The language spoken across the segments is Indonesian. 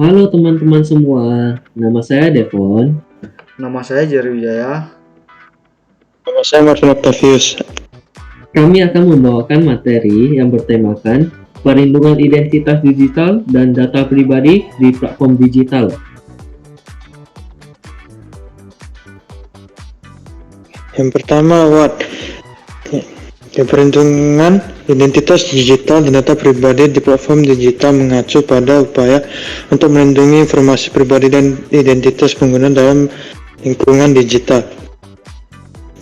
Halo teman-teman semua, nama saya Devon. Nama saya Jerry Wijaya. Nama saya Marvin Octavius. Kami akan membawakan materi yang bertemakan perlindungan identitas digital dan data pribadi di platform digital. Yang pertama, perlindungan identitas digital dan data pribadi di platform digital mengacu pada upaya untuk melindungi informasi pribadi dan identitas pengguna dalam lingkungan digital.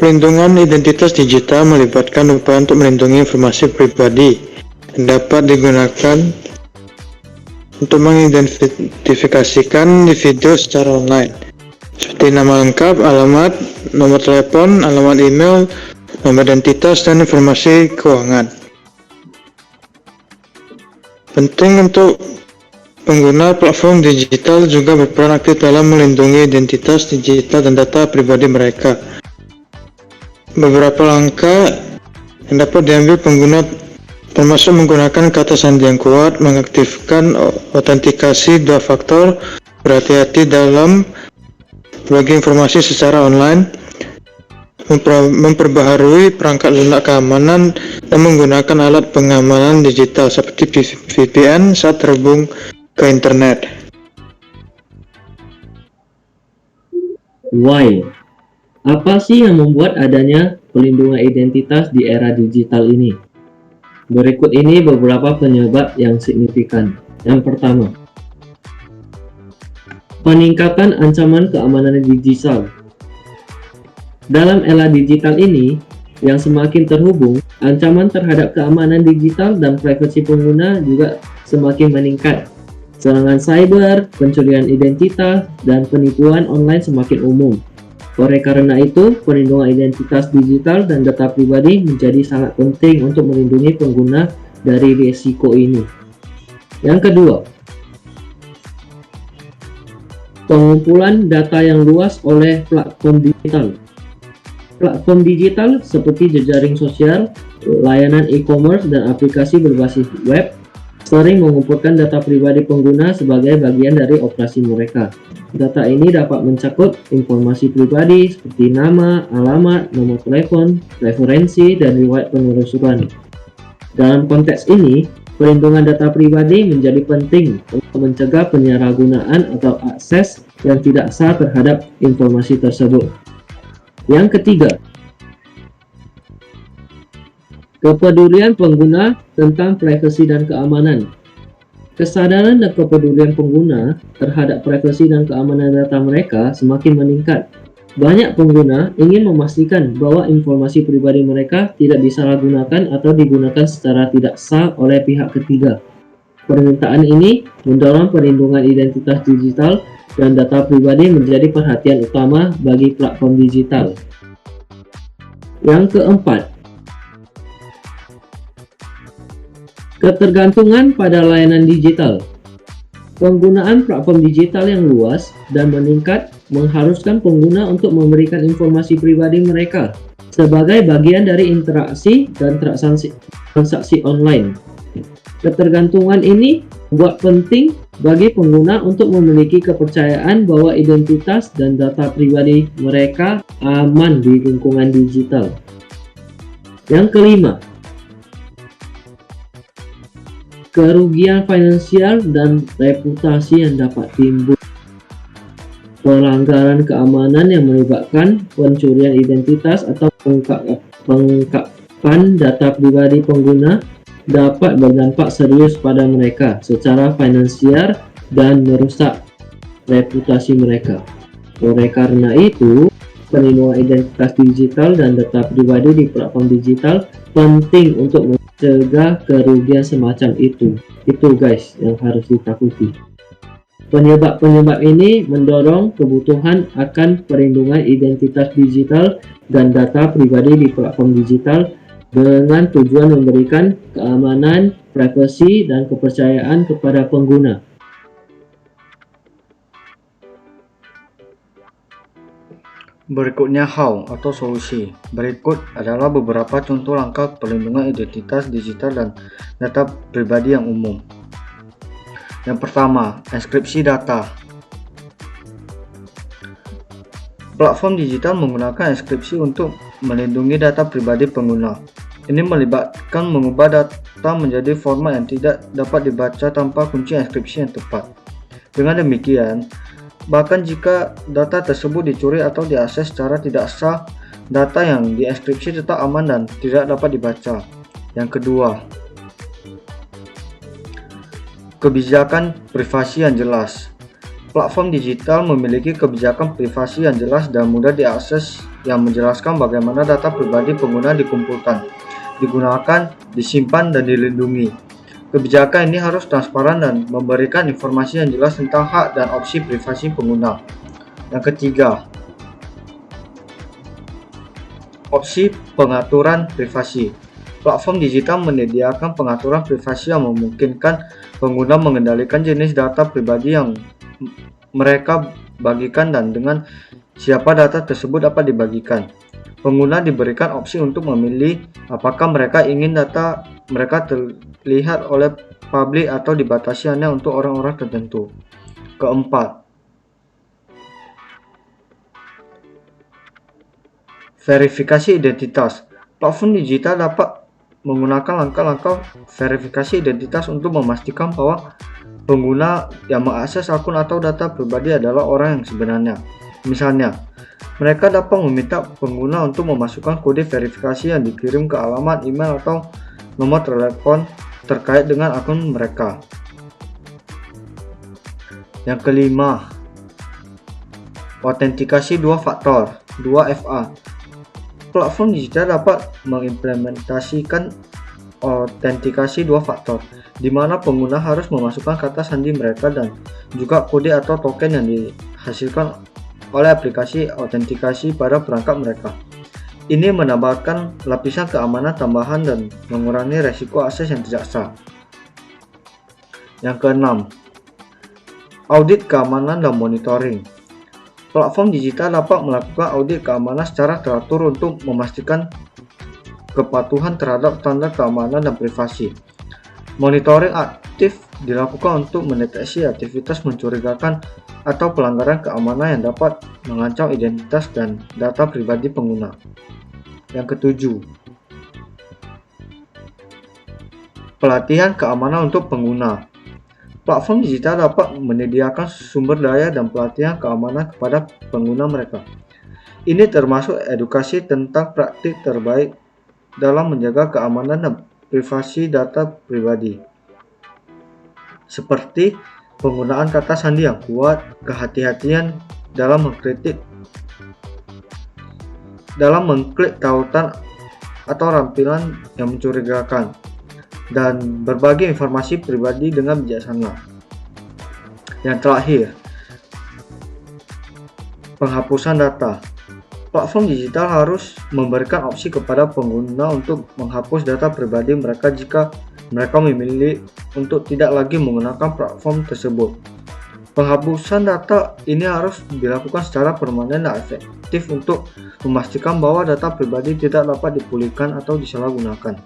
Perlindungan identitas digital melibatkan upaya untuk melindungi informasi pribadi yang dapat digunakan untuk mengidentifikasikan individu secara online, seperti nama lengkap, alamat, nomor telepon, alamat email, nomor identitas, dan informasi keuangan. Penting untuk pengguna platform digital juga berperan aktif dalam melindungi identitas digital dan data pribadi mereka. Beberapa langkah yang dapat diambil pengguna termasuk menggunakan kata sandi yang kuat, mengaktifkan autentikasi 2 faktor, berhati-hati dalam berbagi informasi secara online, memperbaharui perangkat lunak keamanan, dan menggunakan alat pengamanan digital seperti VPN saat terhubung ke internet. Why? Apa sih yang membuat adanya pelindungan identitas di era digital ini? Berikut ini beberapa penyebab yang signifikan. Yang pertama, peningkatan ancaman keamanan digital. Dalam era digital ini, yang semakin terhubung, ancaman terhadap keamanan digital dan privasi pengguna juga semakin meningkat. Serangan cyber, pencurian identitas, dan penipuan online semakin umum. Oleh karena itu, perlindungan identitas digital dan data pribadi menjadi sangat penting untuk melindungi pengguna dari risiko ini. Yang kedua, pengumpulan data yang luas oleh platform digital. Platform digital seperti jejaring sosial, layanan e-commerce, dan aplikasi berbasis web sering mengumpulkan data pribadi pengguna sebagai bagian dari operasi mereka. Data ini dapat mencakup informasi pribadi seperti nama, alamat, nomor telepon, referensi, dan riwayat penelusuran. Dalam konteks ini, perlindungan data pribadi menjadi penting untuk mencegah penyalahgunaan atau akses yang tidak sah terhadap informasi tersebut. Yang ketiga, kepedulian pengguna tentang privasi dan keamanan. Kesadaran dan kepedulian pengguna terhadap privasi dan keamanan data mereka semakin meningkat. Banyak pengguna ingin memastikan bahwa informasi pribadi mereka tidak disalahgunakan atau digunakan secara tidak sah oleh pihak ketiga. Permintaan ini mendorong perlindungan identitas digital dan data pribadi menjadi perhatian utama bagi platform digital. Yang keempat, ketergantungan pada layanan digital. Penggunaan platform digital yang luas dan meningkat mengharuskan pengguna untuk memberikan informasi pribadi mereka sebagai bagian dari interaksi dan transaksi online. Ketergantungan ini membuat penting bagi pengguna untuk memiliki kepercayaan bahwa identitas dan data pribadi mereka aman di lingkungan digital. Yang kelima, kerugian finansial dan reputasi yang dapat timbul. Pelanggaran keamanan yang melibatkan pencurian identitas atau pengungkapan data pribadi pengguna dapat berdampak serius pada mereka secara finansial dan merusak reputasi mereka. Oleh karena itu, perlindungan identitas digital dan data pribadi di platform digital penting untuk mencegah kerugian semacam itu. Itu guys yang harus ditakuti. Penyebab-penyebab ini mendorong kebutuhan akan perlindungan identitas digital dan data pribadi di platform digital dengan tujuan memberikan keamanan, privasi, dan kepercayaan kepada pengguna. Berikutnya how atau solusi. Berikut adalah beberapa contoh langkah perlindungan identitas digital dan data pribadi yang umum. Yang pertama, enkripsi data. Platform digital menggunakan enkripsi untuk melindungi data pribadi pengguna. Ini melibatkan mengubah data menjadi format yang tidak dapat dibaca tanpa kunci enkripsi yang tepat. Dengan demikian, bahkan jika data tersebut dicuri atau diakses secara tidak sah, data yang dienkripsi tetap aman dan tidak dapat dibaca. Yang kedua, kebijakan privasi yang jelas. Platform digital memiliki kebijakan privasi yang jelas dan mudah diakses yang menjelaskan bagaimana data pribadi pengguna dikumpulkan, digunakan, disimpan, dan dilindungi. Kebijakan ini harus transparan dan memberikan informasi yang jelas tentang hak dan opsi privasi pengguna. Yang ketiga, opsi pengaturan privasi. Platform digital menyediakan pengaturan privasi yang memungkinkan pengguna mengendalikan jenis data pribadi yang mereka bagikan dan dengan siapa data tersebut dapat dibagikan. Pengguna diberikan opsi untuk memilih apakah mereka ingin data mereka terlihat oleh publik atau dibatasi hanya untuk orang-orang tertentu. Keempat, verifikasi identitas. Platform digital dapat menggunakan langkah-langkah verifikasi identitas untuk memastikan bahwa pengguna yang mengakses akun atau data pribadi adalah orang yang sebenarnya. Misalnya, mereka dapat meminta pengguna untuk memasukkan kode verifikasi yang dikirim ke alamat email atau nomor telepon terkait dengan akun mereka. Yang kelima, autentikasi dua faktor, 2FA. Platform digital dapat mengimplementasikan autentikasi dua faktor, di mana pengguna harus memasukkan kata sandi mereka dan juga kode atau token yang dihasilkan oleh aplikasi autentikasi pada perangkat mereka. Ini menambahkan lapisan keamanan tambahan dan mengurangi resiko akses yang tidak sah. Yang keenam, audit keamanan dan monitoring. Platform digital dapat melakukan audit keamanan secara teratur untuk memastikan kepatuhan terhadap standar keamanan dan privasi. Monitoring aktif dilakukan untuk mendeteksi aktivitas mencurigakan atau pelanggaran keamanan yang dapat mengancam identitas dan data pribadi pengguna. Yang ketujuh, pelatihan keamanan untuk pengguna. Platform digital dapat menyediakan sumber daya dan pelatihan keamanan kepada pengguna mereka. Ini termasuk edukasi tentang praktik terbaik dalam menjaga keamanan dan privasi data pribadi, seperti penggunaan kata sandi yang kuat, kehati-hatian dalam mengklik tautan atau tampilan yang mencurigakan, dan berbagi informasi pribadi dengan bijaksana. Yang terakhir, penghapusan data. Platform digital harus memberikan opsi kepada pengguna untuk menghapus data pribadi mereka jika mereka memilih untuk tidak lagi menggunakan platform tersebut. Penghapusan data ini harus dilakukan secara permanen dan efektif untuk memastikan bahwa data pribadi tidak dapat dipulihkan atau disalahgunakan.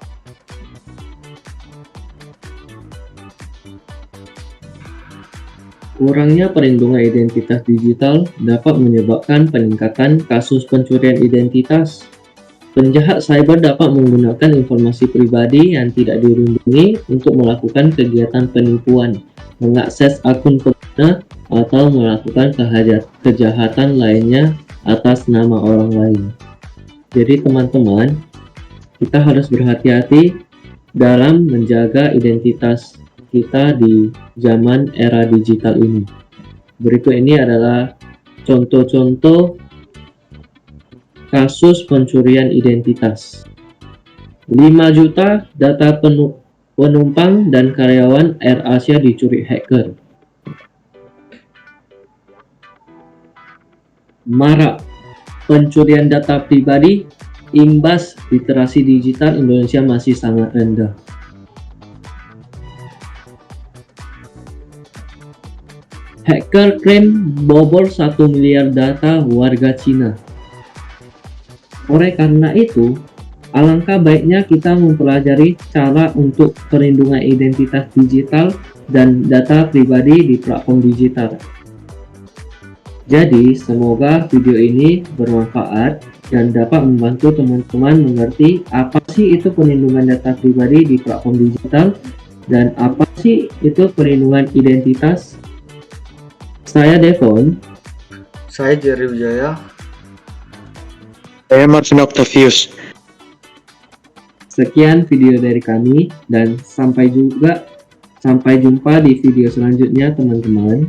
Kurangnya perlindungan identitas digital dapat menyebabkan peningkatan kasus pencurian identitas. Penjahat cyber dapat menggunakan informasi pribadi yang tidak dilindungi untuk melakukan kegiatan penipuan, mengakses akun pengguna, atau melakukan kejahatan lainnya atas nama orang lain. Jadi teman-teman, kita harus berhati-hati dalam menjaga identitas kita di zaman era digital ini. Berikut ini adalah contoh-contoh kasus pencurian identitas. 5 juta data penumpang dan karyawan AirAsia dicuri hacker. Marak pencurian data pribadi, imbas literasi digital Indonesia masih sangat rendah. Hacker klaim bobol 1 miliar data warga Cina. Oleh karena itu, alangkah baiknya kita mempelajari cara untuk perlindungan identitas digital dan data pribadi di platform digital. Jadi, semoga video ini bermanfaat dan dapat membantu teman-teman mengerti apa sih itu perlindungan data pribadi di platform digital dan apa sih itu perlindungan identitas. Saya Devon. Saya Jerry Wijaya. Saya Martin Octavius. Sekian video dari kami dan sampai jumpa di video selanjutnya teman-teman.